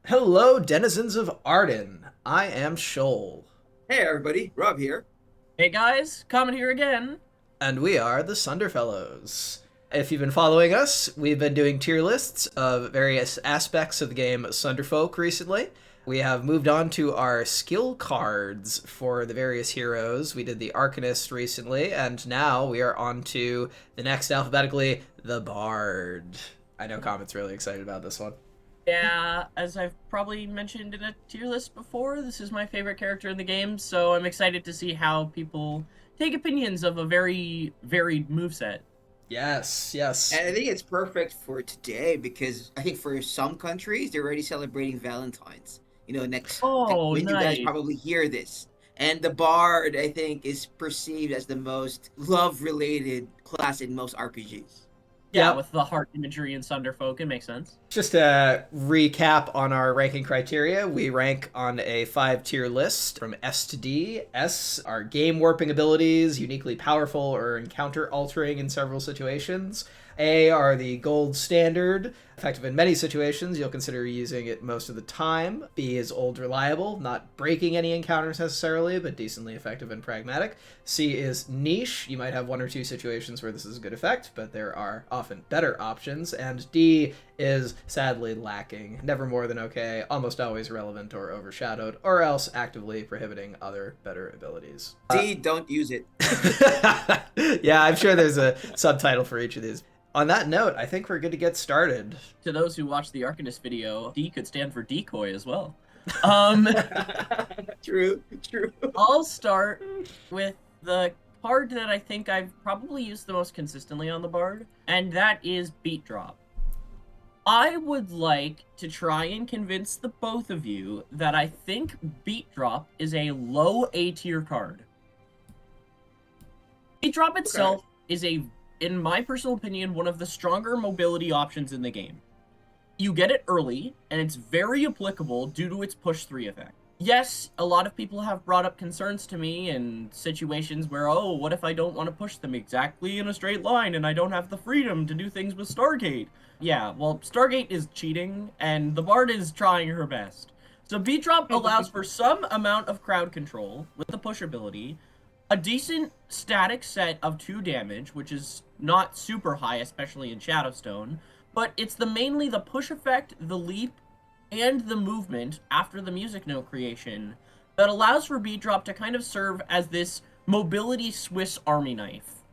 Hello, denizens of Arden. I am Shoal, Hey everybody, Rob here. Hey guys, Comet here again. and we are the Sunderfellows. If you've been following us, we've been doing tier lists of various aspects of the game Sunderfolk recently. We have moved on to our skill cards for the various heroes. We did the Arcanist recently, and now we are on to the next alphabetically, the Bard. I know Comet's really excited about this one. Yeah, as I've probably mentioned in a tier list before, this is my favorite character in the game, so I'm excited to see how people take opinions of a very varied moveset. Yes, yes. And I think it's perfect for today because I think for some countries they're already celebrating Valentine's. Next like Oh, when you guys nice. probably hear this. And the Bard, I think, is perceived as the most love-related class in most RPGs. Yeah, Yep. with the heart imagery in Sunderfolk, it makes sense. Just a recap on our ranking criteria. We rank on a 5 tier list from S to D. S are game warping abilities, uniquely powerful or encounter altering in several situations. A are the gold standard, effective in many situations. You'll consider using it most of the time. B is old reliable, not breaking any encounters necessarily, but decently effective and pragmatic. C is niche. You might have one or two situations where this is a good effect, but there are often better options. And D is sadly lacking, never more than okay, almost always relevant or overshadowed, or else actively prohibiting other better abilities. D, don't use it. Yeah, I'm sure there's a subtitle for each of these. On that note, I think we're good to get started. To those who watched the Arcanist video, D could stand for decoy as well. Um, True, true. I'll start with the card that I think I've probably used the most consistently on the Bard, and that is Beat Drop. I would like to try and convince the both of you that I think Beat Drop is a low A tier card. Beat Drop itself is in my personal opinion, one of the stronger mobility options in the game. You get it early, and it's very applicable due to its push 3 effect. Yes, a lot of people have brought up concerns to me in situations where, oh, what if I don't want to push them exactly in a straight line and I don't have the freedom to do things with Stargate? Yeah, well, Stargate is cheating, and the Bard is trying her best. So Beat Drop allows for some amount of crowd control with the push ability, a decent static set of 2 damage, which is not super high, especially in Shadowstone, but it's mainly the push effect, the leap, and the movement after the music note creation that allows for Beat Drop to kind of serve as this mobility Swiss Army knife.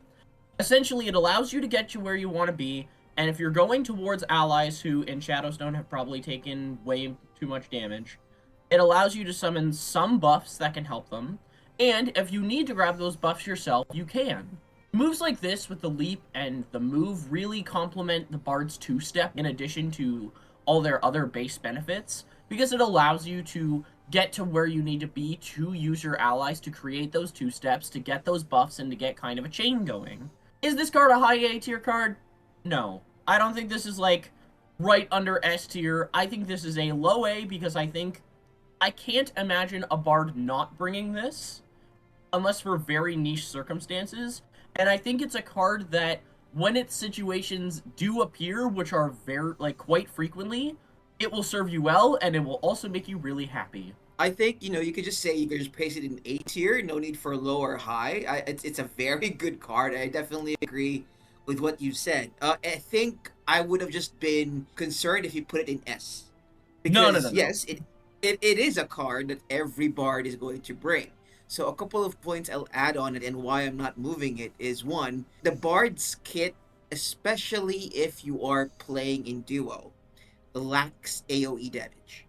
Essentially, it allows you to get you where you want to be, and if you're going towards allies who in Shadowstone have probably taken way too much damage, it allows you to summon some buffs that can help them, and if you need to grab those buffs yourself, you can. Moves like this with the leap and the move really complement the Bard's 2-step in addition to all their other base benefits, because it allows you to get to where you need to be to use your allies to create those 2-steps, to get those buffs, and to get kind of a chain going. Is this card a high A tier card? No. I don't think this is like right under S tier. I think this is a low A because I can't imagine a Bard not bringing this unless for very niche circumstances. And I think it's a card that when its situations do appear, which are very quite frequently, it will serve you well and it will also make you really happy. I think you could just say you could just place it in A tier. No need for low or high. It's a very good card. I definitely agree with what you said. I think I would have just been concerned if you put it in S, No, no, no, because no. yes, it is a card that every bard is going to bring. So a couple of points I'll add on it and why I'm not moving it is one, the bard's kit, especially if you are playing in duo, lacks AoE damage.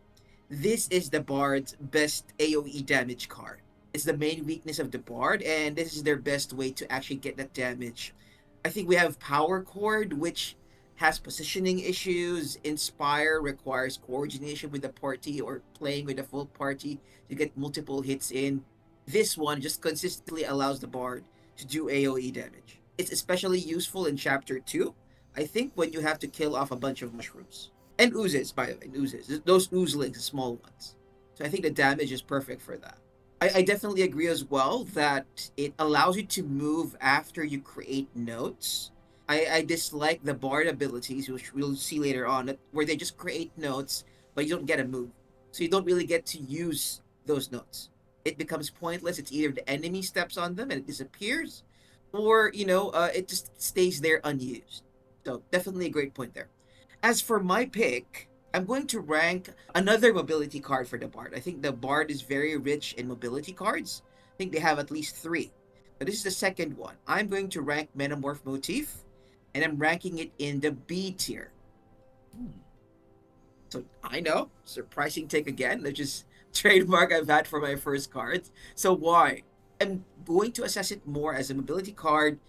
This is the Bard's best AoE damage card. It's the main weakness of the Bard, and this is their best way to actually get that damage. I think we have Power Chord, which has positioning issues. Inspire requires coordination with the party or playing with a full party to get multiple hits in. This one just consistently allows the Bard to do AoE damage. It's especially useful in Chapter 2, I think, when you have to kill off a bunch of mushrooms. And oozes, by the way, oozes. Those oozelings, the small ones. So I think the damage is perfect for that. I definitely agree as well that it allows you to move after you create notes. I dislike the bard abilities, which we'll see later on, where they just create notes, but you don't get a move. So you don't really get to use those notes. It becomes pointless. It's either the enemy steps on them and it disappears, or, it just stays there unused. So definitely a great point there. As for my pick, I'm going to rank another mobility card for the Bard. I think the Bard is very rich in mobility cards. I think they have at least three. But this is the second one. I'm going to rank Metamorph Motif, and I'm ranking it in the B tier. So I know, surprising take again, which is trademark I've had for my first cards. So why? I'm going to assess it more as a mobility card,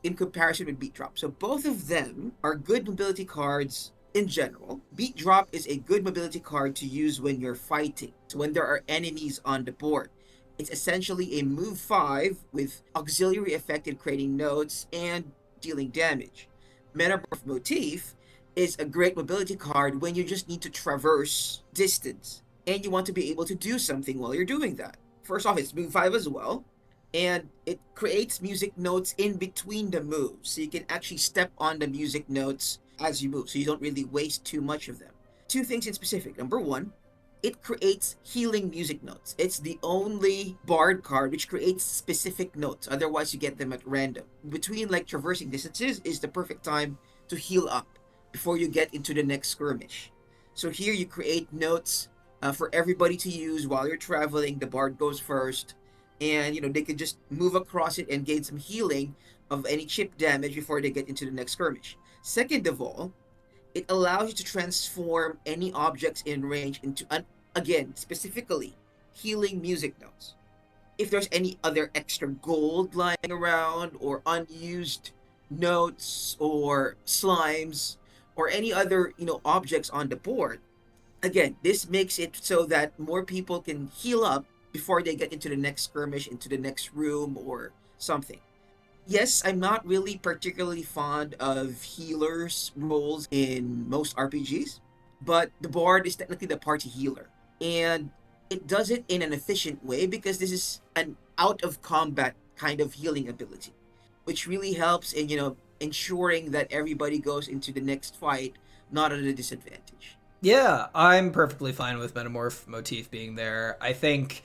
in comparison with Beat Drop. So both of them are good mobility cards in general. Beat Drop is a good mobility card to use when you're fighting. So when there are enemies on the board. It's essentially a move 5 with auxiliary effect in creating notes and dealing damage. Metamorph Motif is a great mobility card when you just need to traverse distance and you want to be able to do something while you're doing that. First off, it's move 5 as well, and it creates music notes in between the moves, so you can actually step on the music notes as you move, so you don't really waste too much of them. Two things in specific. Number one, it creates healing music notes. It's the only Bard card which creates specific notes. Otherwise, you get them at random. Between traversing distances is the perfect time to heal up before you get into the next skirmish. So here you create notes for everybody to use while you're traveling. The Bard goes first, and they can just move across it and gain some healing of any chip damage before they get into the next skirmish. Second of all, it allows you to transform any objects in range into, again, specifically, healing music notes. If there's any other extra gold lying around, or unused notes, or slimes, or any other, objects on the board, again, this makes it so that more people can heal up before they get into the next skirmish, into the next room, or something. Yes, I'm not really particularly fond of healers roles in most RPGs, but the Bard is technically the party healer. And it does it in an efficient way because this is an out of combat kind of healing ability, which really helps in, ensuring that everybody goes into the next fight not at a disadvantage. Yeah, I'm perfectly fine with Metamorph Motif being there. I think,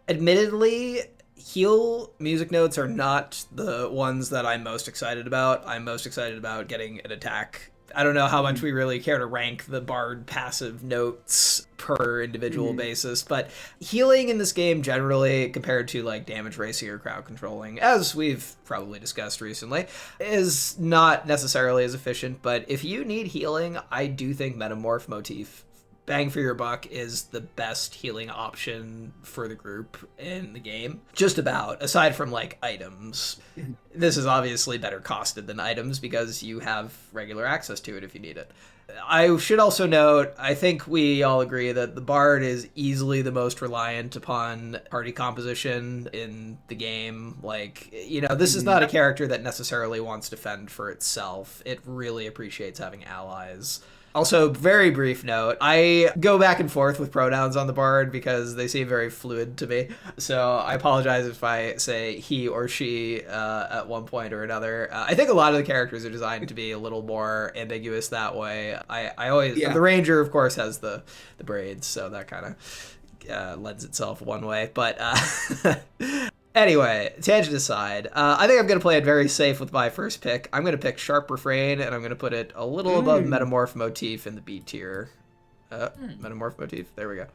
admittedly, heal music notes are not the ones that I'm most excited about. I'm most excited about getting an attack. I don't know how much we really care to rank the Bard passive notes per individual basis, but healing in this game generally, compared to damage racing or crowd controlling, as we've probably discussed recently, is not necessarily as efficient. But if you need healing, I do think Metamorph Motif, bang for your buck, is the best healing option for the group in the game. Just about, aside from items. This is obviously better costed than items because you have regular access to it if you need it. I should also note, I think we all agree that the Bard is easily the most reliant upon party composition in the game. This is not a character that necessarily wants to fend for itself. It really appreciates having allies. Also, very brief note, I go back and forth with pronouns on the Bard because they seem very fluid to me. So I apologize if I say he or she at one point or another. I think a lot of the characters are designed to be a little more ambiguous that way. I always, the Ranger, of course, has the braids, so that kind of lends itself one way. But anyway, tangent aside, I think I'm going to play it very safe with my first pick. I'm going to pick Sharp Refrain, and I'm going to put it a little above Metamorph Motif in the B tier. Metamorph Motif, there we go.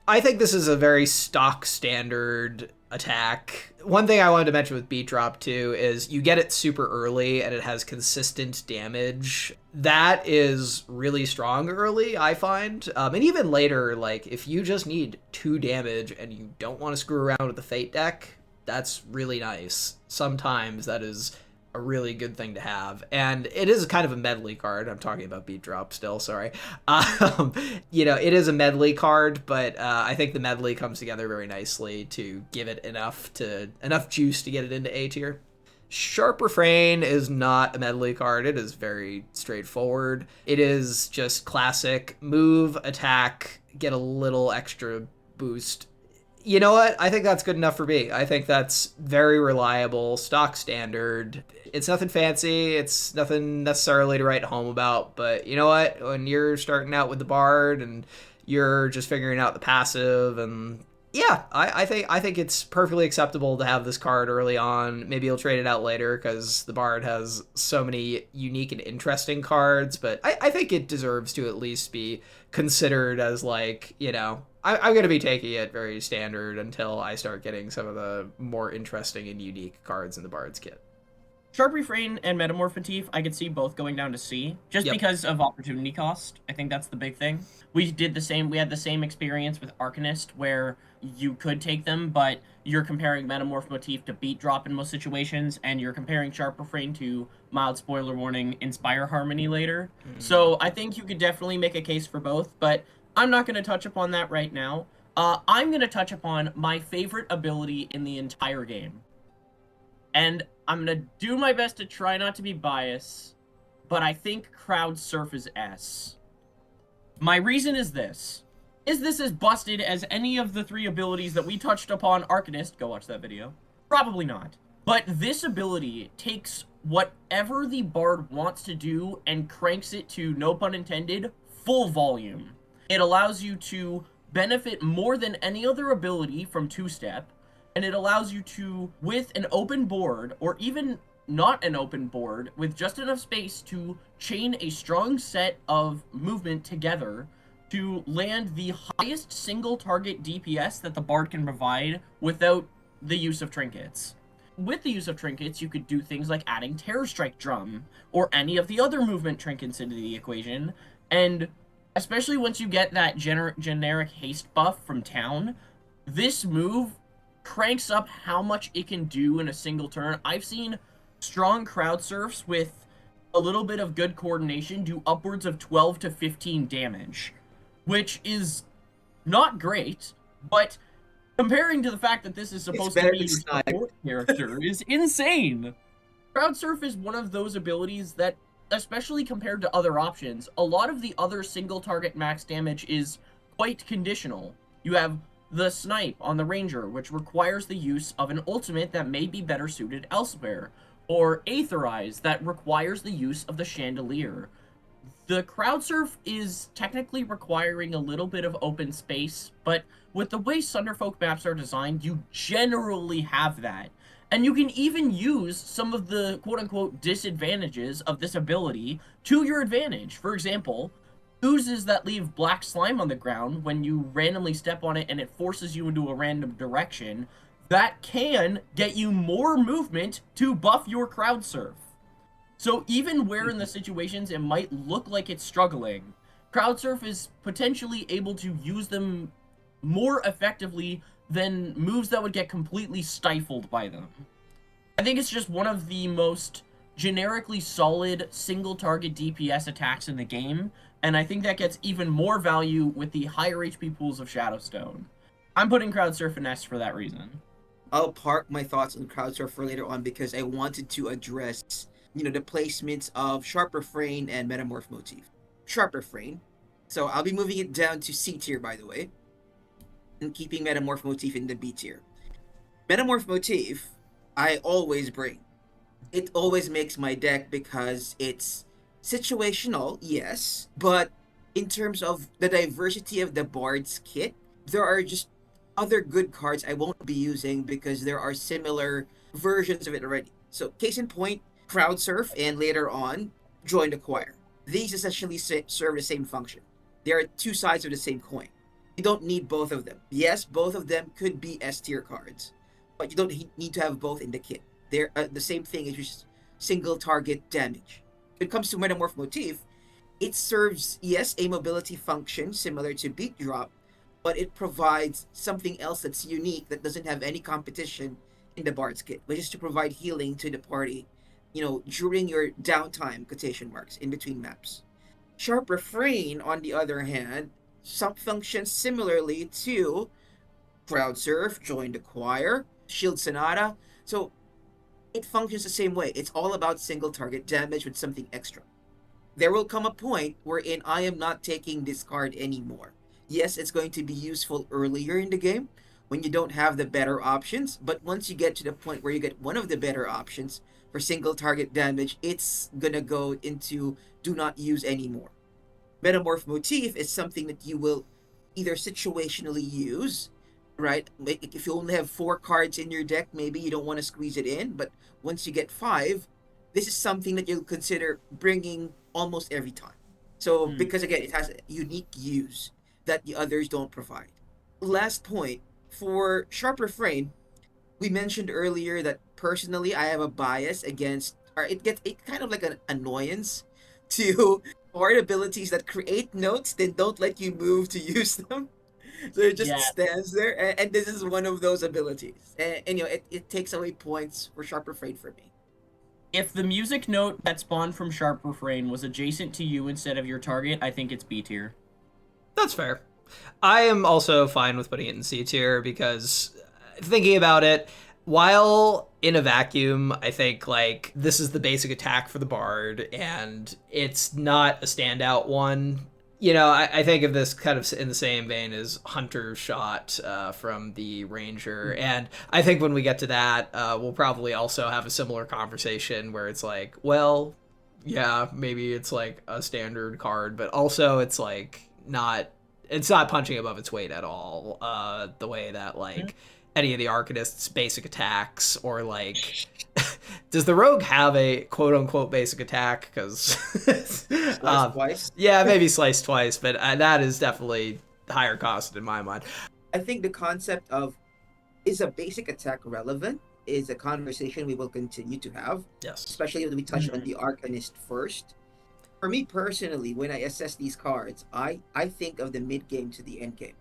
I think this is a very stock standard attack. One thing I wanted to mention with Beat Drop, too, is you get it super early, and it has consistent damage. That is really strong early, I find. And even later, if you just need 2 damage and you don't want to screw around with the Fate deck, that's really nice. Sometimes that is a really good thing to have. And it is kind of a medley card. I'm talking about Beat Drop still, sorry. It is a medley card, but I think the medley comes together very nicely to give it enough juice to get it into A tier. Sharp Refrain is not a medley card. It is very straightforward. It is just classic move, attack, get a little extra boost. You know what? I think that's good enough for me. I think that's very reliable, stock standard. It's nothing fancy. It's nothing necessarily to write home about. But you know what? When you're starting out with the Bard and you're just figuring out the passive. And yeah, I think it's perfectly acceptable to have this card early on. Maybe you'll trade it out later because the Bard has so many unique and interesting cards, but I think it deserves to at least be considered as like, I'm going to be taking it very standard until I start getting some of the more interesting and unique cards in the Bard's kit. Sharp Refrain and Metamorph Motif, I could see both going down to C, just Yep. because of opportunity cost. I think that's the big thing. We had the same experience with Arcanist, where you could take them, but you're comparing Metamorph Motif to Beat Drop in most situations, and you're comparing Sharp Refrain to, mild spoiler warning, Inspire Harmony later. So I think you could definitely make a case for both, but I'm not going to touch upon that right now. I'm going to touch upon my favorite ability in the entire game. And I'm going to do my best to try not to be biased, but I think Crowd Surf is S. My reason is this. Is this as busted as any of the 3 abilities that we touched upon Arcanist? Go watch that video. Probably not. But this ability takes whatever the Bard wants to do and cranks it to, no pun intended, full volume. It allows you to benefit more than any other ability from 2-step, and it allows you to, with an open board, or even not an open board, with just enough space to chain a strong set of movement together to land the highest single target DPS that the Bard can provide without the use of trinkets. With the use of trinkets, you could do things like adding Terror Strike Drum, or any of the other movement trinkets into the equation, and especially once you get that generic haste buff from town, this move cranks up how much it can do in a single turn. I've seen strong crowd surfs with a little bit of good coordination do upwards of 12 to 15 damage, which is not great, but comparing to the fact that this is supposed to be your support character is insane. Crowd surf is one of those abilities that, especially compared to other options, a lot of the other single target max damage is quite conditional. You have the Snipe on the Ranger, which requires the use of an ultimate that may be better suited elsewhere, or Aetherize that requires the use of the Chandelier. The Crowd Surf is technically requiring a little bit of open space, but with the way Sunderfolk maps are designed, you generally have that. And you can even use some of the quote-unquote disadvantages of this ability to your advantage. For example, oozes that leave black slime on the ground when you randomly step on it and it forces you into a random direction, that can get you more movement to buff your crowd surf. So even where in the situations it might look like it's struggling, crowd surf is potentially able to use them more effectively than moves that would get completely stifled by them. I think it's just one of the most generically solid single target DPS attacks in the game, and I think that gets even more value with the higher HP pools of Shadowstone. I'm putting Crowd Surf in S for that reason. I'll park my thoughts on Crowd Surf for later on because I wanted to address, the placements of Sharp Refrain and Metamorph Motif. Sharp Refrain. So I'll be moving it down to C tier, by the way, and keeping Metamorph Motif in the B tier. Metamorph Motif, I always bring. It always makes my deck because it's situational, yes, but in terms of the diversity of the Bard's kit, there are just other good cards I won't be using because there are similar versions of it already. So, case in point, Crowd Surf, and later on, Join the Choir. These essentially serve the same function. They are 2 sides of the same coin. You don't need both of them. Yes, both of them could be S tier cards, but you don't need to have both in the kit. They're the same thing as just single target damage. When it comes to Metamorph Motif, it serves, yes, a mobility function similar to Beat Drop, but it provides something else that's unique that doesn't have any competition in the Bard's kit, which is to provide healing to the party, during your downtime, quotation marks, in between maps. Sharp Refrain, on the other hand, some functions similarly to Crowd Surf, Join the Choir, Shield Sonata. So it functions the same way. It's all about single target damage with something extra. There will come a point wherein I am not taking this card anymore. Yes, it's going to be useful earlier in the game when you don't have the better options, but once you get to the point where you get one of the better options for single target damage, it's gonna go into do not use anymore. Metamorph Motif is something that you will either situationally use, right? If you only have 4 cards in your deck, maybe you don't want to squeeze it in. But once you get 5, this is something that you'll consider bringing almost every time. So because again, it has a unique use that the others don't provide. Last point for Sharp Refrain, we mentioned earlier that personally I have a bias against, or it kind of like an annoyance to card abilities that create notes then don't let you move to use them. So it just Yeah. stands there, and this is one of those abilities, and it takes away points for Sharp Refrain for me. If the music note that spawned from Sharp Refrain was adjacent to you instead of your target, I think it's B tier. That's fair. I am also fine with putting it in C tier because thinking about it, while in a vacuum, I think like this is the basic attack for the bard and it's not a standout one. You know, I think of this kind of in the same vein as Hunter's Shot from the Ranger. And I think when we get to that, we'll probably also have a similar conversation where it's like, well, yeah, maybe it's like a standard card, but also it's like it's not punching above its weight at all. The way that like any of the Arcanist's basic attacks or like does the rogue have a quote unquote basic attack? Because Slice twice. yeah, maybe slice twice, but that is definitely higher cost in my mind. I think the concept of is a basic attack relevant is a conversation we will continue to have, Yes. especially when we touch on the Arcanist first. For me personally, when I assess these cards, I think of the mid game to the end game.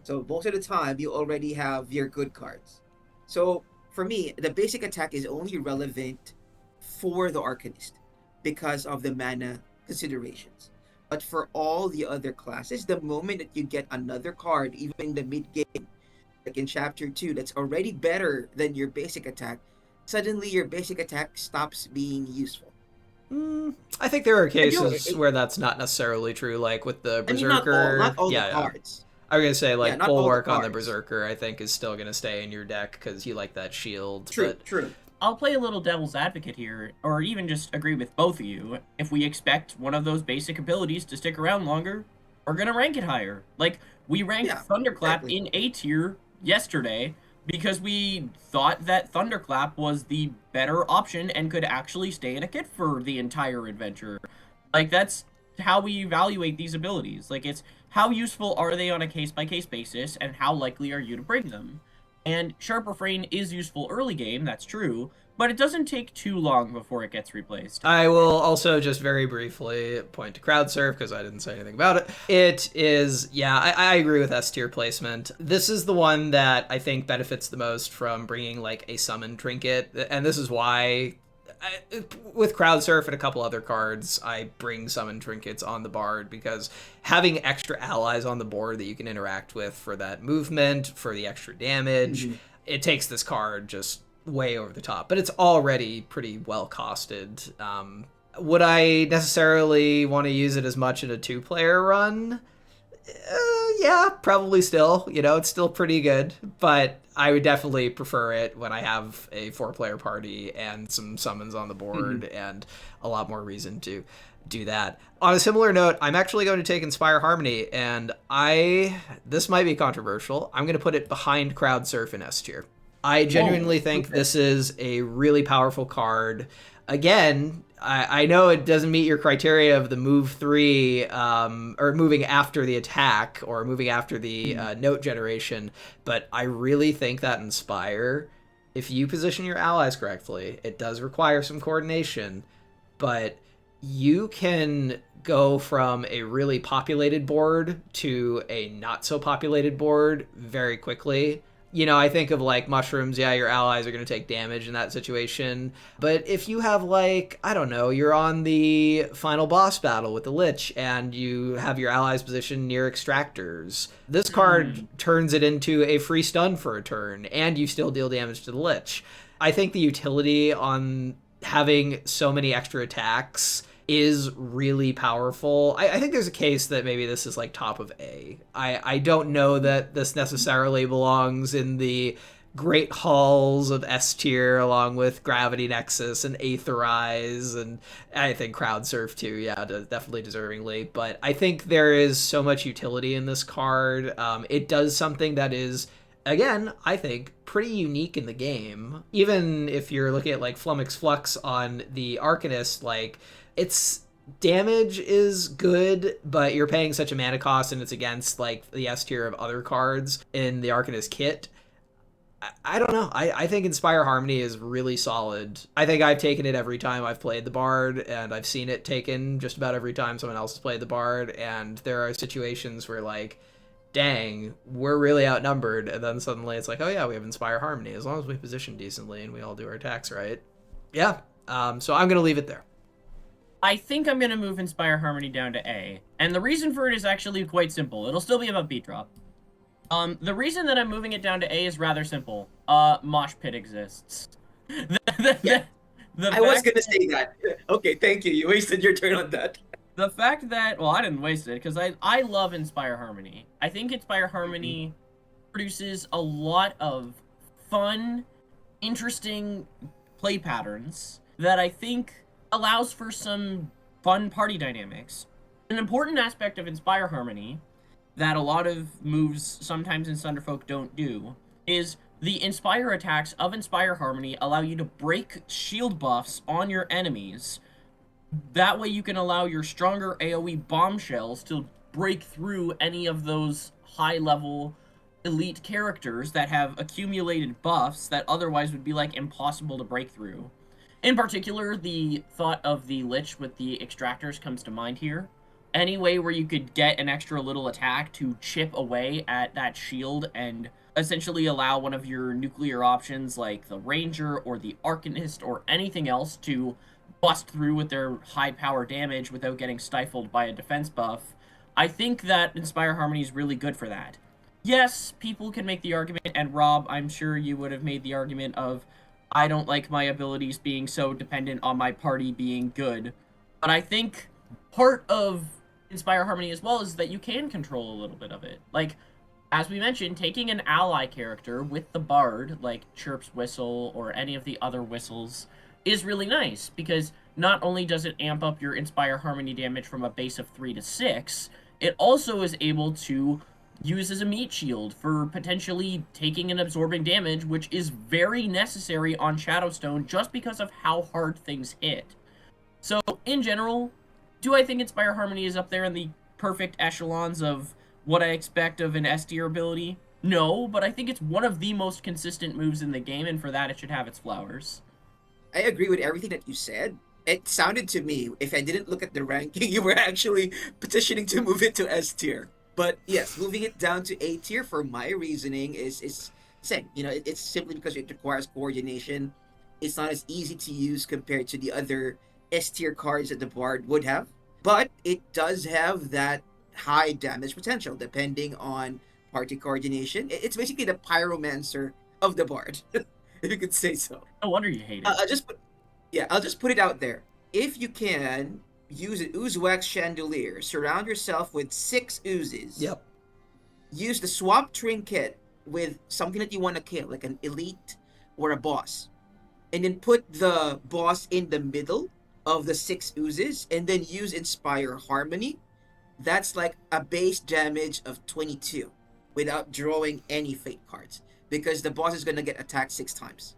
So most of the time, you already have your good cards. So for me, the basic attack is only relevant for the Arcanist because of the mana considerations. But for all the other classes, the moment that you get another card, even in the mid game, like in Chapter 2, that's already better than your basic attack, suddenly your basic attack stops being useful. I think there are cases where that's not necessarily true, like with the Berserker. Not all the cards. I was gonna say like Bulwark on the cards. Berserker, I think is still gonna stay in your deck because you like that shield. True. I'll play a little devil's advocate here, or even just agree with both of you. If we expect one of those basic abilities to stick around longer, we're gonna rank it higher. Like we ranked Thunderclap in A tier yesterday because we thought that Thunderclap was the better option and could actually stay in a kit for the entire adventure. Like that's how we evaluate these abilities. Like it's how useful are they on a case-by-case basis and how likely are you to bring them. And Sharp Refrain is useful early game, that's true, but it doesn't take too long before it gets replaced. I will also just very briefly point to crowd surf because I didn't say anything about it. It is, I agree with S tier placement. This is the one that I think benefits the most from bringing like a summon trinket, and this is why with crowd surf and a couple other cards, I bring summon trinkets on the bard because having extra allies on the board that you can interact with for that movement, for the extra damage, it takes this card just way over the top. But it's already pretty well costed. Would I necessarily want to use it as much in a 2-player run? Yeah, probably still. You know, it's still pretty good, but I would definitely prefer it when I have a 4-player party and some summons on the board and a lot more reason to do that. On a similar note, I'm actually going to take Inspire Harmony, and this might be controversial. I'm going to put it behind Crowd Surf in S tier. I genuinely think this is a really powerful card. Again, I know it doesn't meet your criteria of the move 3 or moving after the attack or moving after the note generation, but I really think that Inspire, if you position your allies correctly, it does require some coordination, but you can go from a really populated board to a not so populated board very quickly. You know, I think of like mushrooms, your allies are going to take damage in that situation. But if you have like, I don't know, you're on the final boss battle with the Lich and you have your allies positioned near extractors, this card turns it into a free stun for a turn and you still deal damage to the Lich. I think the utility on having so many extra attacks is really powerful. I think there's a case that maybe this is like top of A. I don't know that this necessarily belongs in the great hauls of S tier along with Gravity Nexus and Aetherize, and I think Crowd Surf too, yeah, definitely deservingly. But I think there is so much utility in this card. It does something that is, again, I think, pretty unique in the game. Even if you're looking at like Flummox Flux on the Arcanist, like, its damage is good, but you're paying such a mana cost and it's against like the S tier of other cards in the Arcanist kit. I don't know. I think Inspire Harmony is really solid. I think I've taken it every time I've played the Bard, and I've seen it taken just about every time someone else has played the Bard, and there are situations where, like, dang, we're really outnumbered, and then suddenly it's like, oh yeah, we have Inspire Harmony, as long as we position decently and we all do our attacks right. Yeah, so I'm going to leave it there. I think I'm going to move Inspire Harmony down to A, and the reason for it is actually quite simple. It'll still be about beat drop. The reason that I'm moving it down to A is rather simple. Mosh Pit exists. I was gonna say that. Okay, thank you. You wasted your turn on that. The fact that, well, I didn't waste it, because I love Inspire Harmony. I think Inspire Harmony produces a lot of fun, interesting play patterns that I think allows for some fun party dynamics. An important aspect of Inspire Harmony that a lot of moves sometimes in Sunderfolk don't do is the Inspire attacks of Inspire Harmony allow you to break shield buffs on your enemies. That way you can allow your stronger AoE bombshells to break through any of those high-level elite characters that have accumulated buffs that otherwise would be like impossible to break through. In particular, the thought of the Lich with the extractors comes to mind here. Any way where you could get an extra little attack to chip away at that shield and essentially allow one of your nuclear options like the Ranger or the Arcanist or anything else to bust through with their high power damage without getting stifled by a defense buff. I think that Inspire Harmony is really good for that. Yes, people can make the argument, and Rob, I'm sure you would have made the argument of, I don't like my abilities being so dependent on my party being good. But I think part of Inspire Harmony as well is that you can control a little bit of it. Like, as we mentioned, taking an ally character with the Bard, like Chirp's Whistle or any of the other whistles, is really nice, because not only does it amp up your Inspire Harmony damage from a base of 3 to 6, it also is able to use as a meat shield for potentially taking and absorbing damage, which is very necessary on Shadowstone just because of how hard things hit. So, in general, do I think Inspire Harmony is up there in the perfect echelons of what I expect of an S tier ability? No, but I think it's one of the most consistent moves in the game, and for that it should have its flowers. I agree with everything that you said. It sounded to me, if I didn't look at the ranking, you were actually petitioning to move it to S tier. But yes, moving it down to A tier for my reasoning is same. You know, it's simply because it requires coordination. It's not as easy to use compared to the other S tier cards that the Bard would have. But it does have that high damage potential depending on party coordination. It's basically the pyromancer of the Bard, if you could say so. No wonder you hate it. I'll just put it out there. If you can use an Ooze Wax Chandelier, surround yourself with 6 oozes. Yep. Use the swap trinket with something that you want to kill, like an elite or a boss. And then put the boss in the middle of the 6 oozes, and then use Inspire Harmony. That's like a base damage of 22 without drawing any fate cards, because the boss is going to get attacked 6 times.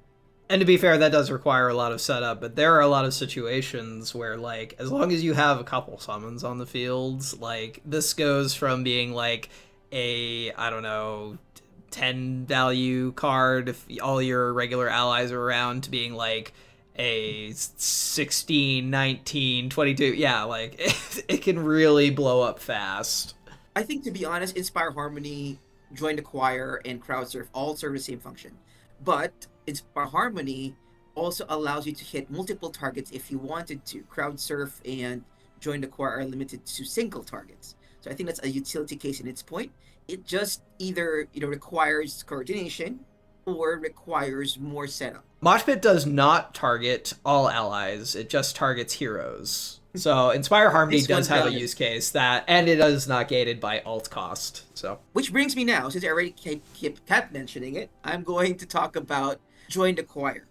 And to be fair, that does require a lot of setup, but there are a lot of situations where, like, as long as you have a couple summons on the fields, like, this goes from being, like, a, I don't know, 10 value card if all your regular allies are around, to being, like, a 16, 19, 22. Yeah, like, it can really blow up fast. I think, to be honest, Inspire Harmony, Join the Choir, and Crowd Surf all serve the same function. But Inspire Harmony also allows you to hit multiple targets if you wanted to. Crowd Surf and Join the Choir are limited to single targets. So I think that's a utility case in its point. It just either requires coordination or requires more setup. Mosh Pit does not target all allies. It just targets heroes. So Inspire Harmony This one does have a does. use case that, and it is not gated by alt cost. So Which brings me now, since I already kept mentioning it, I'm going to talk about Join the Choir.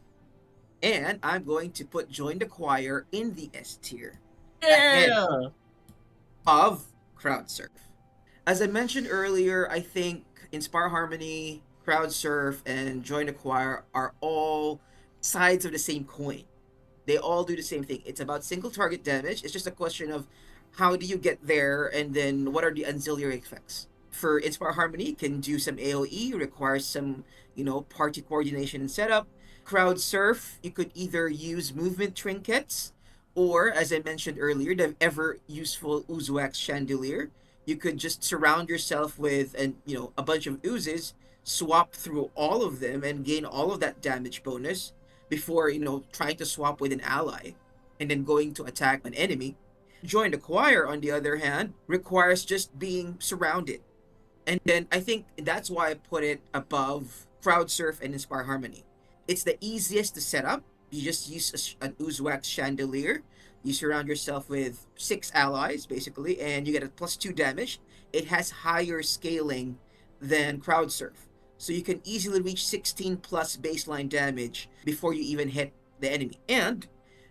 And I'm going to put Join the Choir in the S tier, ahead Yeah. of Crowd Surf. As I mentioned earlier, I think Inspire Harmony, Crowd Surf, and Join the Choir are all sides of the same coin. They all do the same thing. It's about single target damage. It's just a question of how do you get there, and then what are the auxiliary effects. For Inspire Harmony, it can do some AoE, requires some, party coordination and setup. Crowd Surf, you could either use movement trinkets, or as I mentioned earlier, the ever useful Uzwax Chandelier. You could just surround yourself with a bunch of oozes, swap through all of them, and gain all of that damage bonus before trying to swap with an ally and then going to attack an enemy. Join the Choir, on the other hand, requires just being surrounded, and then I think that's why I put it above Crowd Surf and Inspire Harmony. It's the easiest to set up. You just use an Uzwax Chandelier. You surround yourself with 6 allies, basically, and you get a +2 damage. It has higher scaling than Crowd Surf. So you can easily reach 16 plus baseline damage before you even hit the enemy. And,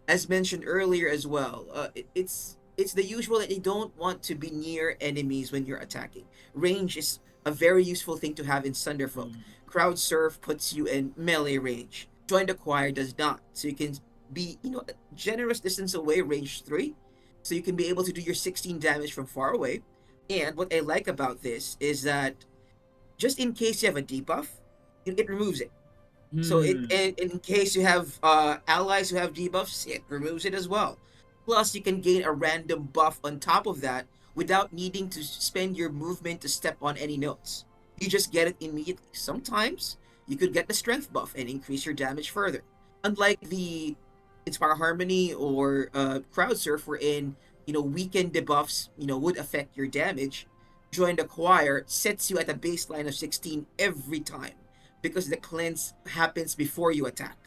as mentioned earlier as well, it's the usual that you don't want to be near enemies when you're attacking. Range is a very useful thing to have in Sunderfolk. Crowd Surf puts you in melee range. Join the Choir does not. So you can be, a generous distance away, range 3. So you can be able to do your 16 damage from far away. And what I like about this is that just in case you have a debuff, it removes it. So in case you have allies who have debuffs, it removes it as well. Plus, you can gain a random buff on top of that without needing to spend your movement to step on any notes. You just get it immediately. Sometimes you could get the strength buff and increase your damage further. Unlike the Inspire Harmony or Crowd Surf, wherein weekend debuffs would affect your damage. Join the Choir sets you at a baseline of 16 every time because the cleanse happens before you attack.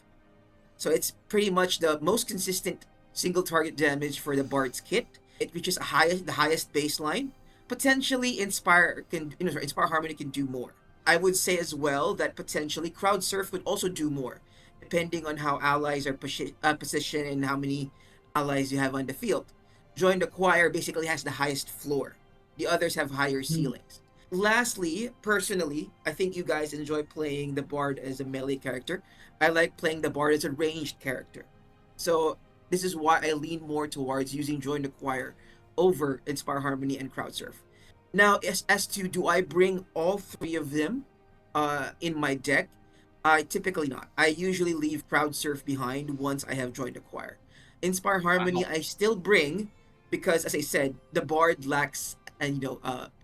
So it's pretty much the most consistent single target damage for the Bard's kit. It reaches the highest baseline. Potentially, Inspire Harmony can do more. I would say as well that potentially Crowd Surf would also do more, depending on how allies are positioned and how many allies you have on the field. Join the Choir basically has the highest floor. The others have higher ceilings. Lastly, personally, I think you guys enjoy playing the Bard as a melee character. I like playing the Bard as a ranged character. So this is why I lean more towards using Join the Choir over Inspire Harmony and Crowd Surf. Now, as to do I bring all 3 of them in my deck, I typically not. I usually leave Crowd Surf behind once I have Joined the Choir. Inspire Harmony, I still bring because, as I said, the Bard lacks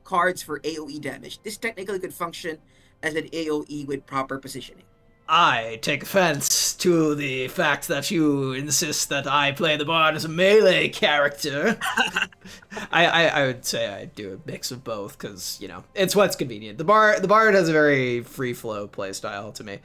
cards for AoE damage. This technically could function as an AoE with proper positioning. I take offense to the fact that you insist that I play the Bard as a melee character. I would say I do a mix of both because, it's what's convenient. The Bard has a very free flow playstyle to me.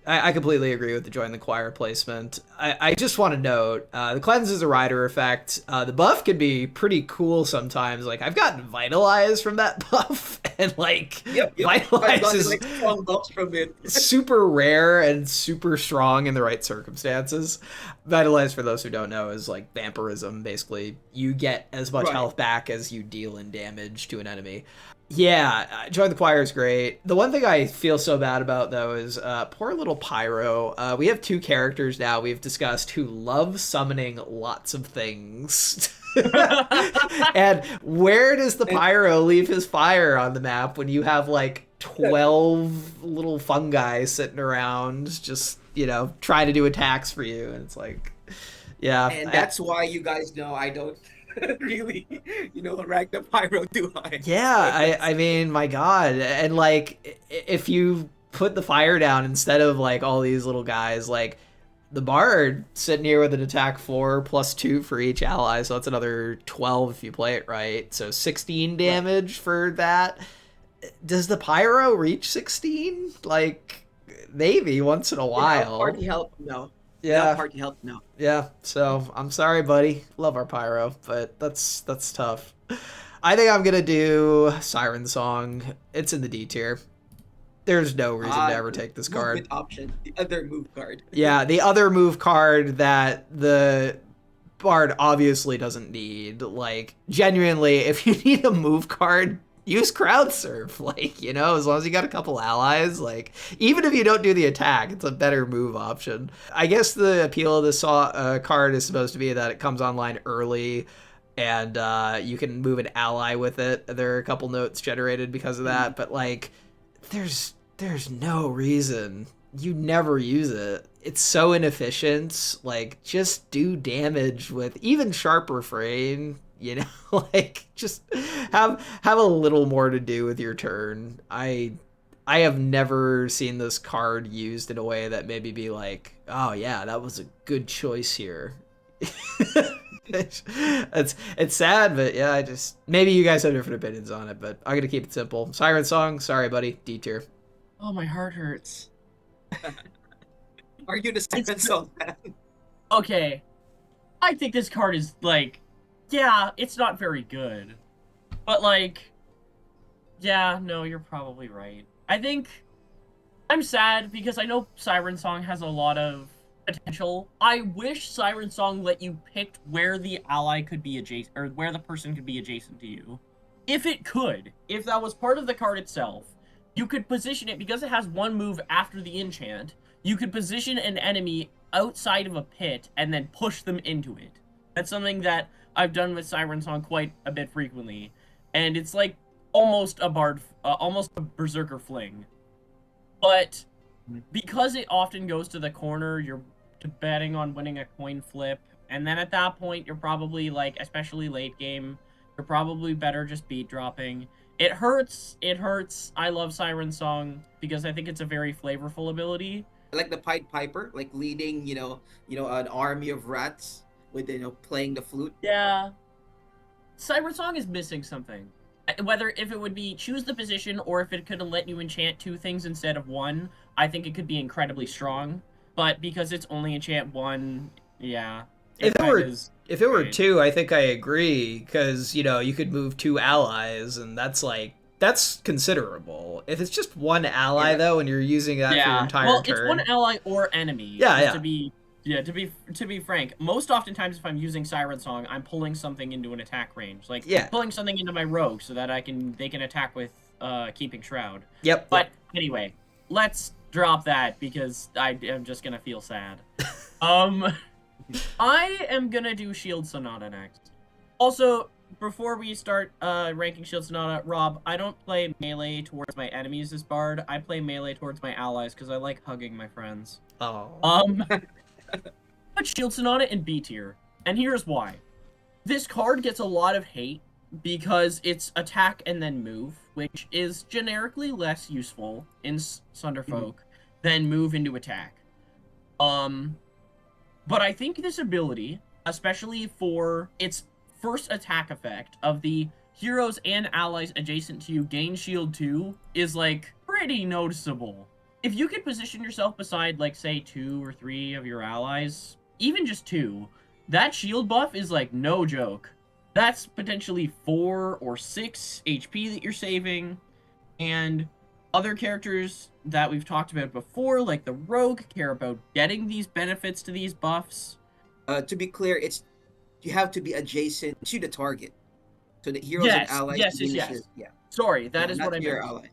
I completely agree with the Join the Choir placement. I just want to note, the Cleanse is a rider effect. The buff can be pretty cool sometimes. Like, I've gotten Vitalize from that buff, and Vitalize is strong buffs from it. super rare and super strong in the right circumstances. Vitalize, for those who don't know, is like vampirism. Basically, you get as much health back as you deal in damage to an enemy. Yeah, Join the Choir is great. The one thing I feel so bad about, though, is poor little Pyro. We have 2 characters now we've discussed who love summoning lots of things. And where does the Pyro leave his fire on the map when you have, 12 little fungi sitting around just, trying to do attacks for you? And it's like, yeah. And that's why you guys know I don't really, rank the Pyro too high. Yeah, I mean, my God. And, if you put the fire down instead of, all these little guys, the Bard sitting here with an attack 4 plus 2 for each ally, so that's another 12 if you play it right. So 16 damage for that. Does the Pyro reach 16? Maybe once in a while. Party help, no. Yeah. party help now. Yeah, so I'm sorry, buddy. Love our pyro, but that's tough. I think I'm gonna do Siren Song. It's in the D tier. There's no reason to ever take this Movement card. option, the other move card. Yeah, the other move card that the Bard obviously doesn't need. Like, genuinely, if you need a move card, use crowd surf. Like, you know, as long as you got a couple allies, like, even if you don't do the attack, it's a better move option. I guess the appeal of this card is supposed to be that it comes online early and you can move an ally with it. There are a couple notes generated because of that, but like, there's no reason. You never use it. It's so inefficient. Like, just do damage with even sharp refrain, you know? Like, just have a little more to do with your turn. I have never seen this card used in a way that made me be like, oh yeah, that was a good choice here. It's sad, but yeah, maybe you guys have different opinions on it, but I'm gonna keep it simple. Siren Song, sorry buddy, D tier. Oh, my heart hurts. Are you the Siren Song fan? Okay, I think this card is like, yeah, it's not very good, but like, yeah, no, you're probably right. I think I'm sad because I know Siren Song has a lot of potential. I wish Siren Song let you pick where the ally could be adjacent, or where the person could be adjacent to you. If it could, if that was part of the card itself, you could position it, because it has one move after the enchant, you could position an enemy outside of a pit and then push them into it. That's something that I've done with Siren Song quite a bit frequently, and it's like almost a berserker fling. But because it often goes to the corner, you're betting on winning a coin flip, and then at that point, you're probably like, especially late game, you're probably better just beat dropping. It hurts. I love Siren Song because I think it's a very flavorful ability. Like the Pied Piper, like leading, an army of rats with, playing the flute. Yeah. Siren Song is missing something. Whether if it would be choose the position or if it could have let you enchant 2 things instead of 1, I think it could be incredibly strong. But because it's only enchant 1, yeah. If it were 2, I think I agree, because, you could move 2 allies, and that's considerable. If it's just 1 ally, though, and you're using that for your entire turn... it's 1 ally or enemy. To be frank, most oftentimes if I'm using Siren Song, I'm pulling something into an attack range. Like, pulling something into my rogue so that they can attack with Keeping Shroud. Yep. But anyway, let's drop that because I am just gonna feel sad. I am gonna do Shield Sonata next. Also, before we start ranking Shield Sonata, Rob, I don't play melee towards my enemies as Bard. I play melee towards my allies because I like hugging my friends. Oh. Put Shield Sonata in B tier, and here's why. This card gets a lot of hate because it's attack and then move, which is generically less useful in Sunderfolk than move into attack. But I think this ability, especially for its first attack effect of the heroes and allies adjacent to you gain shield 2, is like pretty noticeable. If you could position yourself beside, like, say 2 or 3 of your allies, even just 2, that shield buff is like no joke. That's potentially 4 or 6 HP that you're saving, and other characters that we've talked about before, like the rogue, care about getting these benefits to these buffs. To be clear, you have to be adjacent to the target. So the heroes and allies... Yes. Yeah. Sorry, that is what I meant. Ally.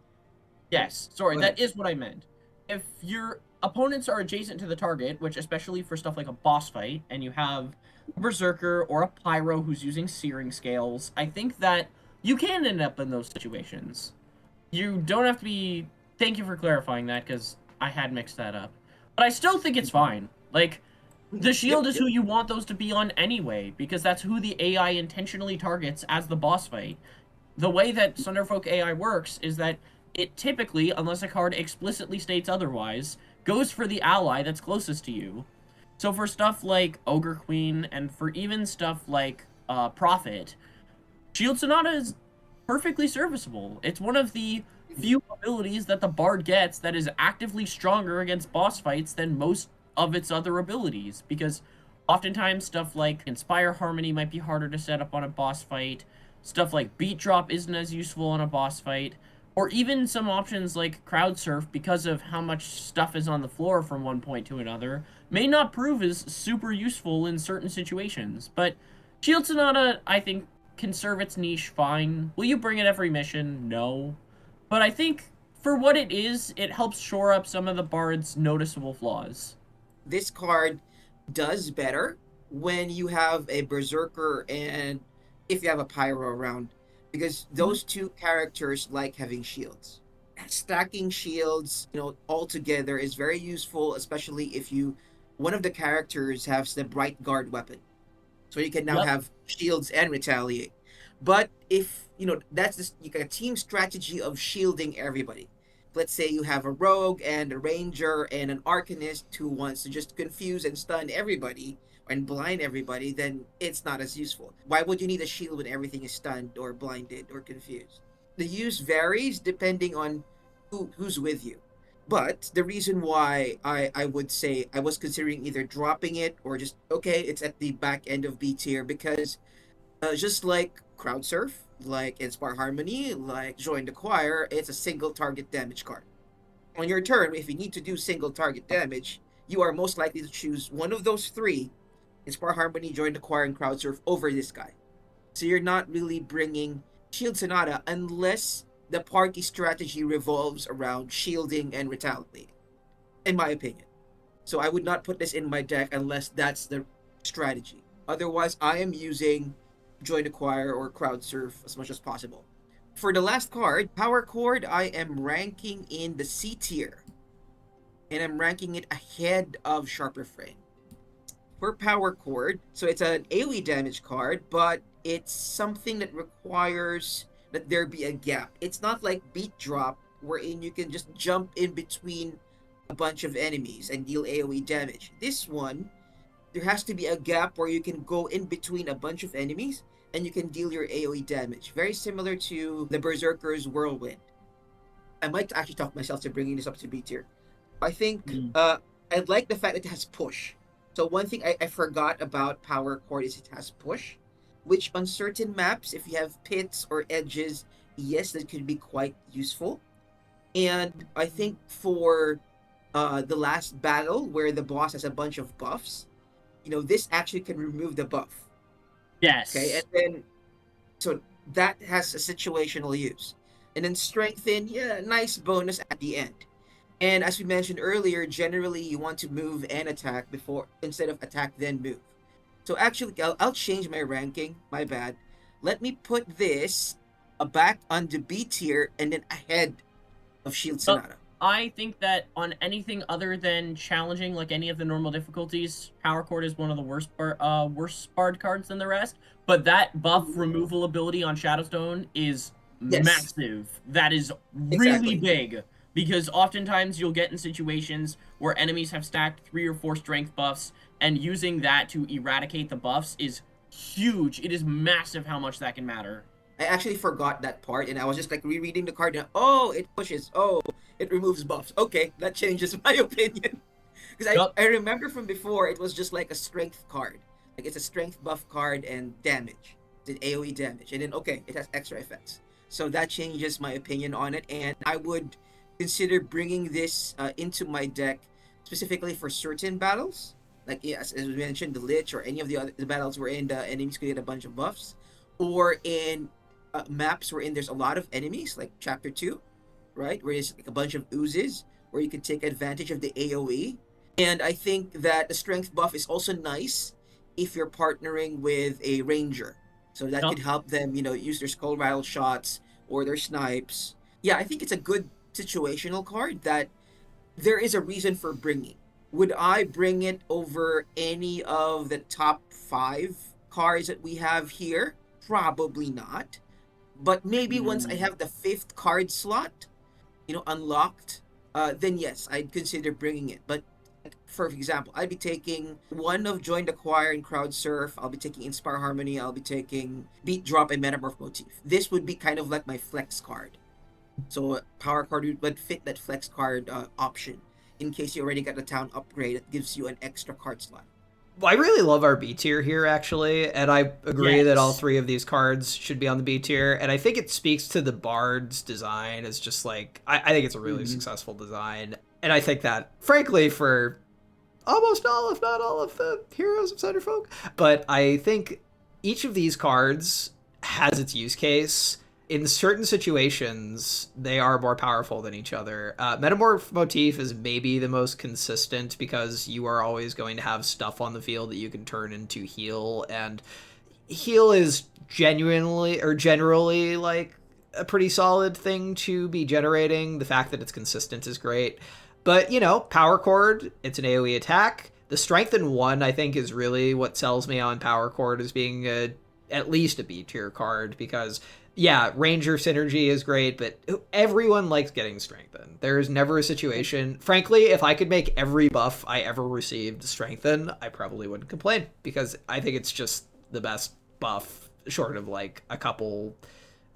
Yes, sorry, that is what I meant. If your opponents are adjacent to the target, which especially for stuff like a boss fight, and you have a Berserker or a Pyro who's using Searing Scales, I think that you can end up in those situations. You don't have to be... Thank you for clarifying that, because I had mixed that up. But I still think it's fine. Like, the shield is who you want those to be on anyway, because that's who the AI intentionally targets as the boss fight. The way that Sunderfolk AI works is that it typically, unless a card explicitly states otherwise, goes for the ally that's closest to you. So for stuff like Ogre Queen, and for even stuff like Prophet, Shield Sonata is perfectly serviceable. It's one of the few abilities that the Bard gets that is actively stronger against boss fights than most of its other abilities, because oftentimes stuff like Inspire Harmony might be harder to set up on a boss fight, stuff like Beat Drop isn't as useful on a boss fight, or even some options like Crowd Surf, because of how much stuff is on the floor from one point to another, may not prove as super useful in certain situations. But Shield Sonata, I think, can serve its niche fine. Will you bring it every mission? No. But I think for what it is, it helps shore up some of the Bard's noticeable flaws. This card does better when you have a Berserker and if you have a Pyro around, because those two characters like having shields. Stacking shields, all together is very useful, especially if one of the characters has the Bright Guard weapon. So you can now Yep. have shields and retaliate. But if, that's this, you got a team strategy of shielding everybody. Let's say you have a rogue and a ranger and an arcanist who wants to just confuse and stun everybody and blind everybody, then it's not as useful. Why would you need a shield when everything is stunned or blinded or confused? The use varies depending on who's with you. But the reason why I would say I was considering either dropping it or just, okay, it's at the back end of B tier, because just like Crowd Surf, like Inspire Harmony, like Join the Choir, it's a single target damage card. On your turn, if you need to do single target damage, you are most likely to choose one of those three, Inspire Harmony, Join the Choir, and Crowd Surf, over this guy. So you're not really bringing Shield Sonata unless the party strategy revolves around shielding and retaliating, in my opinion. So I would not put this in my deck unless that's the strategy. Otherwise, I am using Join the Choir or Crowd Surf as much as possible. For the last card, Power Chord, I am ranking in the C tier. And I'm ranking it ahead of Sharp Refrain. For Power Chord, so it's an AoE damage card, but it's something that requires that there be a gap. It's not like Beat Drop, wherein you can just jump in between a bunch of enemies and deal AoE damage. This one, there has to be a gap where you can go in between a bunch of enemies and you can deal your AoE damage. Very similar to the Berserker's Whirlwind. I might actually talk myself to bringing this up to B tier. I think I like the fact that it has push. So one thing I forgot about Power Chord is it has push, which on certain maps, if you have pits or edges, yes, that could be quite useful. And I think for the last battle where the boss has a bunch of buffs, this actually can remove the buff. Yes. Okay, and then so that has a situational use. And then strengthen, yeah, nice bonus at the end. And as we mentioned earlier, generally you want to move and attack before instead of attack then move. So actually, I'll change my ranking. My bad. Let me put this back on the B tier and then ahead of Shield Sonata. I think that on anything other than challenging, like any of the normal difficulties, Power Chord is one of the worst Bard cards than the rest. But that buff removal ability on Shadowstone is massive. That is really big. Because oftentimes you'll get in situations where enemies have stacked 3 or 4 strength buffs, and using that to eradicate the buffs is huge. It is massive how much that can matter. I actually forgot that part, and I was just like rereading the card, and oh, it pushes. Oh, it removes buffs. Okay, that changes my opinion. Because I remember from before, it was just like a strength card. Like it's a strength buff card and damage. It's an AoE damage. And then, okay, it has extra effects. So that changes my opinion on it, and I would consider bringing this into my deck specifically for certain battles, like as we mentioned, the Lich or any of the battles wherein the enemies could get a bunch of buffs, or in maps wherein there's a lot of enemies, like Chapter 2, right, where there's like a bunch of oozes, where you can take advantage of the AoE. And I think that the strength buff is also nice if you're partnering with a ranger, so that could help them, use their skull rattle shots or their snipes. Yeah, I think it's a good situational card that there is a reason for bringing. Would I bring it over any of the top 5 cards that we have here? Probably not. But maybe once I have the 5th card slot, unlocked, then yes, I'd consider bringing it. But for example, I'd be taking one of Join the Choir and Crowd Surf. I'll be taking Inspire Harmony. I'll be taking Beat Drop and Metamorph Motif. This would be kind of like my flex card. So Power Card would fit that flex card option. in case you already got the town upgrade, it gives you an extra card slot. I really love our B tier here, actually, and I agree that all Yes. 3 of these cards should be on the B tier, and I think it speaks to the Bard's design as just like, I think it's a really successful design, and I think that, frankly, for almost all, if not all, of the heroes of Sunderfolk, but I think each of these cards has its use case. In certain situations, they are more powerful than each other. Metamorph Motif is maybe the most consistent because you are always going to have stuff on the field that you can turn into heal, and heal is generally like a pretty solid thing to be generating. The fact that it's consistent is great. But, Power Chord, it's an AoE attack. The Strengthen 1, I think, is really what sells me on Power Chord as being at least a B tier card, because yeah, Ranger synergy is great, but everyone likes getting Strengthen. There is never a situation. Frankly, if I could make every buff I ever received Strengthen, I probably wouldn't complain, because I think it's just the best buff, short of like a couple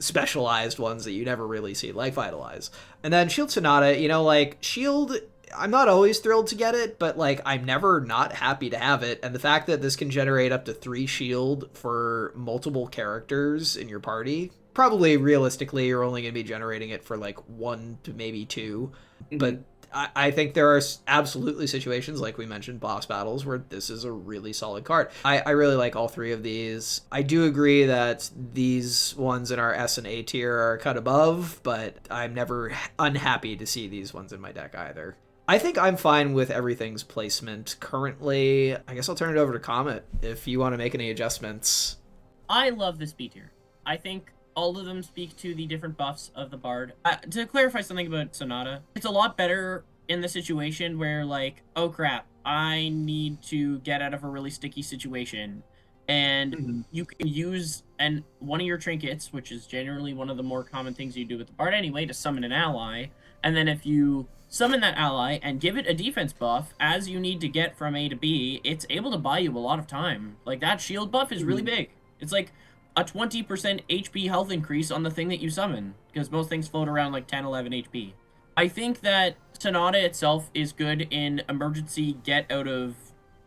specialized ones that you never really see, like Vitalize. And then Shield Sonata, like Shield, I'm not always thrilled to get it, but like I'm never not happy to have it. And the fact that this can generate up to 3 shield for multiple characters in your party, probably realistically you're only going to be generating it for like 1 to maybe 2, but I think there are absolutely situations, like we mentioned, boss battles, where this is a really solid card. I really like all 3 of these. I do agree that these ones in our S and A tier are cut above, but I'm never unhappy to see these ones in my deck either. I think I'm fine with everything's placement currently. I guess I'll turn it over to Comet if you want to make any adjustments. I love this B tier. I think all of them speak to the different buffs of the Bard. To clarify something about Sonata, it's a lot better in the situation where, like, oh crap, I need to get out of a really sticky situation. And you can use one of your trinkets, which is generally one of the more common things you do with the Bard anyway, to summon an ally. And then if you summon that ally and give it a defense buff as you need to get from A to B, it's able to buy you a lot of time. Like, that shield buff is really big. It's like a 20% HP health increase on the thing that you summon, because most things float around like 10, 11 HP. I think that Sonata itself is good in emergency get out of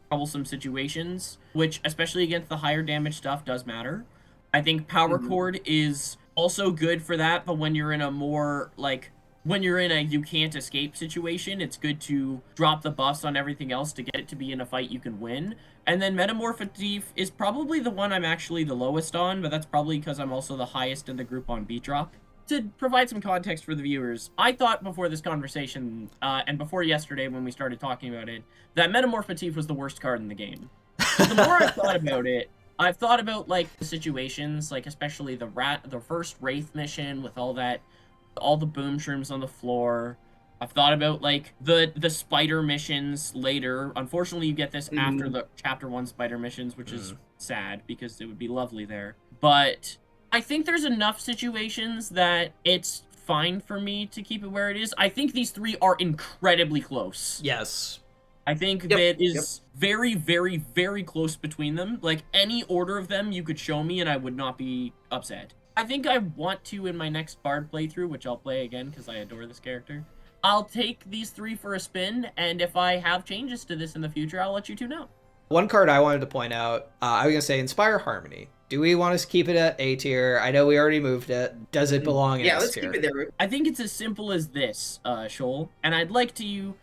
troublesome situations, which, especially against the higher damage stuff, does matter. I think Power Chord is also good for that, but when you're in a more, like, when you're in a you can't escape situation, it's good to drop the buffs on everything else to get it to be in a fight you can win. And then Metamorph Motif is probably the one I'm actually the lowest on, but that's probably because I'm also the highest in the group on beat drop. To provide some context for the viewers, I thought before this conversation, and before yesterday when we started talking about it, that Metamorph Motif was the worst card in the game. But the more I've thought about it, I've thought about, like, the situations, like, especially the first Wraith mission with all the boom shrooms on the floor. I've thought about, like, the spider missions later. Unfortunately, you get this after the chapter 1 spider missions, which is sad, because it would be lovely there. But I think there's enough situations that it's fine for me to keep it where it is. I think these 3 are incredibly close. Yes. I think that is very, very, very close between them. Like, any order of them you could show me and I would not be upset. I think I want to, in my next Bard playthrough, which I'll play again because I adore this character, I'll take these 3 for a spin, and if I have changes to this in the future, I'll let you 2 know. One card I wanted to point out, I was going to say Inspire Harmony. Do we want to keep it at A tier? I know we already moved it. Does it belong in S tier? Yeah, let's keep it there. I think it's as simple as this, Shoal, and I'd like to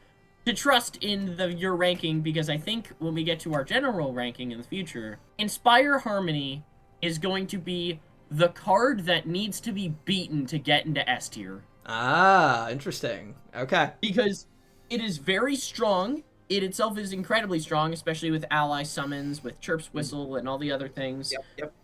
trust in your ranking, because I think when we get to our general ranking in the future, Inspire Harmony is going to be the card that needs to be beaten to get into S tier. Ah, interesting. Okay. Because it is very strong. It itself is incredibly strong, especially with ally summons, with Chirp's Whistle, and all the other things.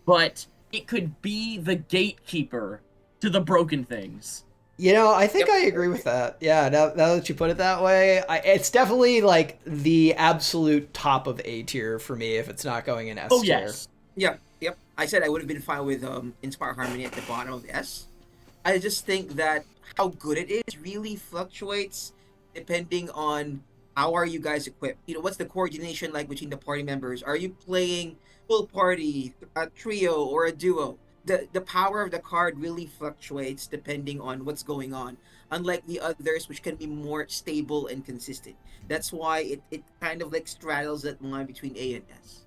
But it could be the gatekeeper to the broken things. I think I agree with that. Yeah, now that you put it that way, it's definitely like the absolute top of A tier for me if it's not going in S tier. Oh, yes. Yep. I said I would have been fine with Inspire Harmony at the bottom of S. I just think that how good it is really fluctuates depending on how are you guys equipped. What's the coordination like between the party members? Are you playing full party, a trio, or a duo? the power of the card really fluctuates depending on what's going on, unlike the others, which can be more stable and consistent. That's why it kind of like straddles that line between A and S.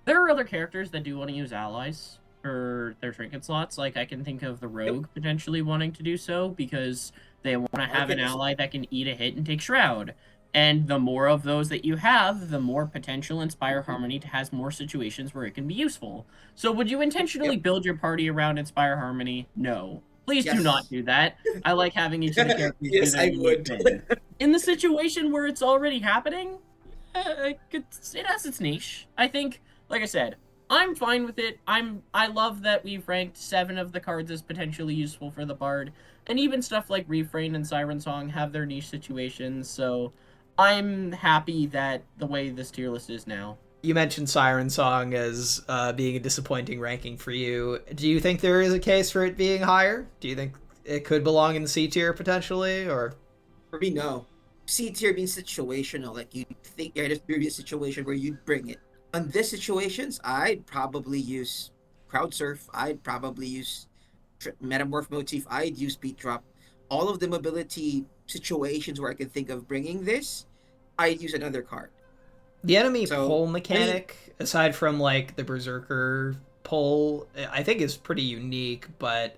There are other characters that do want to use allies for their trinket slots. Like, I can think of the Yep. rogue potentially wanting to do so because they want to have an Arcanist. ally that can eat a hit and take shroud. And the more of those that you have, the more potential Inspire Harmony has more situations where it can be useful. So would you intentionally Yep. build your party around Inspire Harmony? No. Please do not Yes. do that. I like having each of the characters do Yes, their I unique would. thing. In the situation where it's already happening, it has its niche. I think, like I said, I'm fine with it. I love that we've ranked 7 of the cards as potentially useful for the bard, and even stuff like Refrain and Siren Song have their niche situations. So I'm happy that the way this tier list is now. You mentioned Siren Song as being a disappointing ranking for you. Do you think there is a case for it being higher? Do you think it could belong in the C tier potentially, or? For me, no. C tier means situational. Like you think there would be a situation where you'd bring it. On this situations, I'd probably use crowd surf. I'd probably use metamorph motif. I'd use beat drop. All of the mobility situations where I can think of bringing this, I'd use another card. The enemy So pull I mean, mechanic, aside from like the Berserker pull, I think is pretty unique, but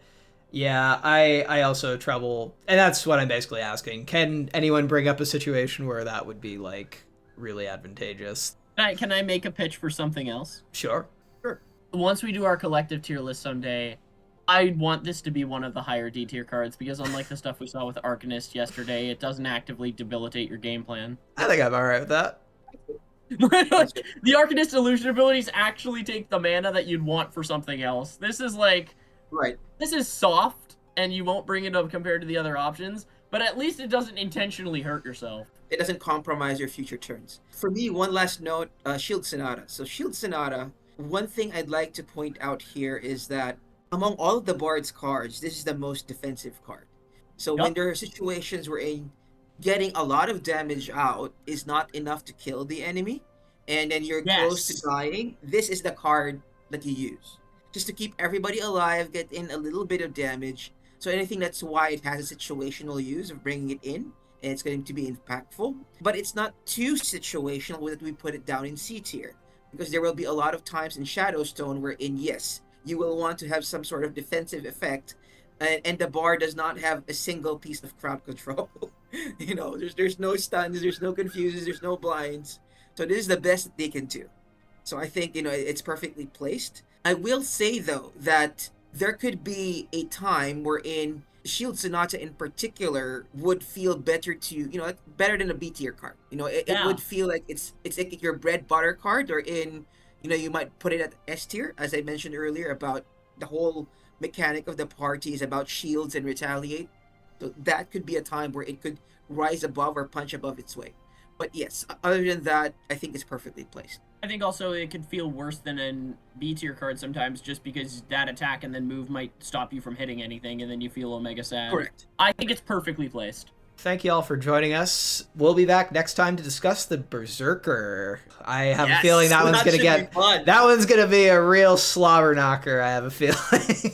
yeah, I also trouble, and that's what I'm basically asking. Can anyone bring up a situation where that would be like really advantageous? Can I make a pitch for something else? Sure. sure. Once we do our collective tier list someday, I want this to be one of the higher D tier cards because unlike the stuff we saw with Arcanist yesterday, it doesn't actively debilitate your game plan. I think I'm alright with that. The Arcanist illusion abilities actually take the mana that you'd want for something else. This is like, Right. this is soft, and you won't bring it up compared to the other options, but at least it doesn't intentionally hurt yourself. It doesn't compromise your future turns. For me, one last note, Shield Sonata. So Shield Sonata, one thing I'd like to point out here is that among all of the Bard's cards, this is the most defensive card. So when Yup. there are situations wherein getting a lot of damage out is not enough to kill the enemy, and then you're close to Yes. dying, this is the card that you use. Just to keep everybody alive, get in a little bit of damage. So anything, that's why it has a situational use of bringing it in, and it's going to be impactful. But it's not too situational that we put it down in C tier, because there will be a lot of times in Shadowstone wherein, yes, you will want to have some sort of defensive effect, and the bar does not have a single piece of crowd control. There's no stuns, there's no confuses, there's no blinds. So this is the best that they can do. So I think it's perfectly placed. I will say though that there could be a time wherein Shield Sonata in particular would feel better better than a B tier card. It would feel like it's like your bread butter card, or you might put it at S tier, as I mentioned earlier about the whole mechanic of the party is about shields and retaliate. So that could be a time where it could rise above or punch above its weight. But yes, other than that, I think it's perfectly placed. I think also it could feel worse than an B tier card sometimes just because that attack and then move might stop you from hitting anything and then you feel omega sad. Correct. I think it's perfectly placed. Thank you all for joining us. We'll be back next time to discuss the Berserker. I have a feeling that one's gonna be a real slobber knocker. I have a feeling.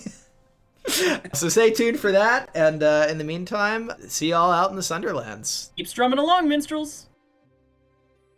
So stay tuned for that, and in the meantime, see y'all out in the Sunderlands. Keep strumming along, minstrels!